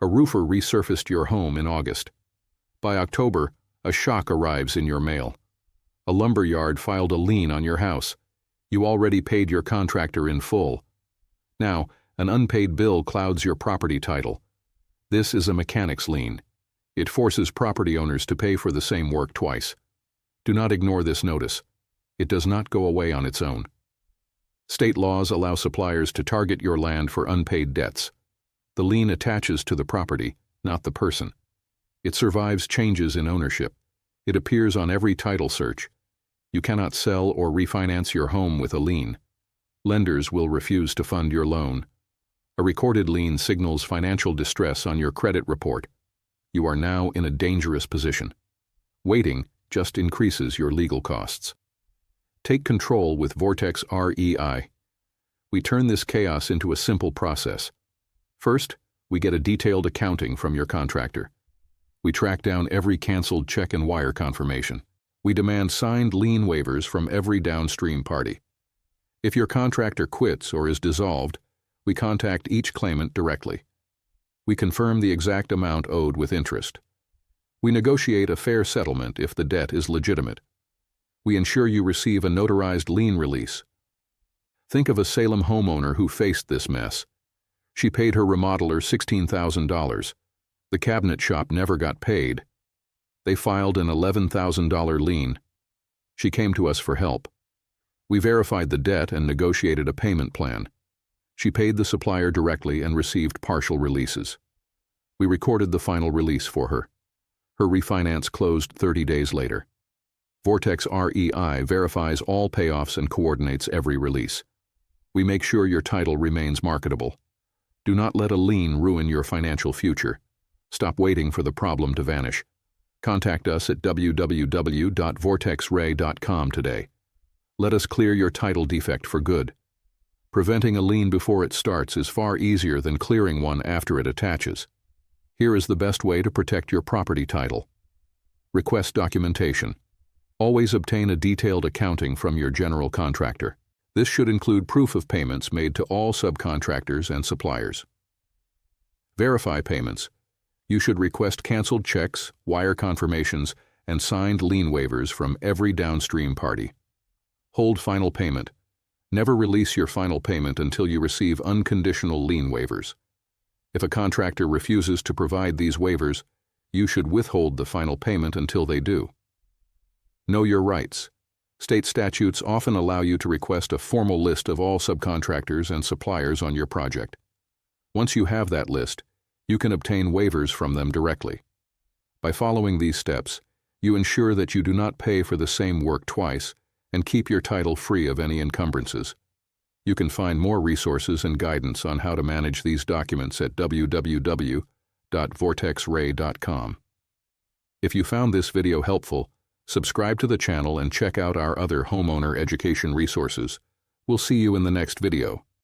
A roofer resurfaced your home in August. By October, a shock arrives in your mail. A lumber yard filed a lien on your house. You already paid your contractor in full. Now, an unpaid bill clouds your property title. This is a mechanic's lien. It forces property owners to pay for the same work twice. Do not ignore this notice. It does not go away on its own. State laws allow suppliers to target your land for unpaid debts. The lien attaches to the property, not the person. It survives changes in ownership. It appears on every title search. You cannot sell or refinance your home with a lien. Lenders will refuse to fund your loan. A recorded lien signals financial distress on your credit report. You are now in a dangerous position. Waiting just increases your legal costs. Take control with VortexREI. We turn this chaos into a simple process. First, we get a detailed accounting from your contractor. We track down every canceled check and wire confirmation. We demand signed lien waivers from every downstream party. If your contractor quits or is dissolved, we contact each claimant directly. We confirm the exact amount owed with interest. We negotiate a fair settlement if the debt is legitimate. We ensure you receive a notarized lien release. Think of a Salem homeowner who faced this mess. She paid her remodeler $16,000. The cabinet shop never got paid. They filed an $11,000 lien. She came to us for help. We verified the debt and negotiated a payment plan. She paid the supplier directly and received partial releases. We recorded the final release for her. Her refinance closed 30 days later. VortexREI verifies all payoffs and coordinates every release. We make sure your title remains marketable. Do not let a lien ruin your financial future. Stop waiting for the problem to vanish. Contact us at www.vortexrei.com today. Let us clear your title defect for good. Preventing a lien before it starts is far easier than clearing one after it attaches. Here is the best way to protect your property title. Request documentation. Always obtain a detailed accounting from your general contractor. This should include proof of payments made to all subcontractors and suppliers. Verify payments. You should request canceled checks, wire confirmations, and signed lien waivers from every downstream party. Hold final payment. Never release your final payment until you receive unconditional lien waivers. If a contractor refuses to provide these waivers, you should withhold the final payment until they do. Know your rights. State statutes often allow you to request a formal list of all subcontractors and suppliers on your project. Once you have that list, you can obtain waivers from them directly. By following these steps, you ensure that you do not pay for the same work twice and keep your title free of any encumbrances. You can find more resources and guidance on how to manage these documents at www.vortexrei.com. If you found this video helpful, subscribe to the channel and check out our other homeowner education resources. We'll see you in the next video.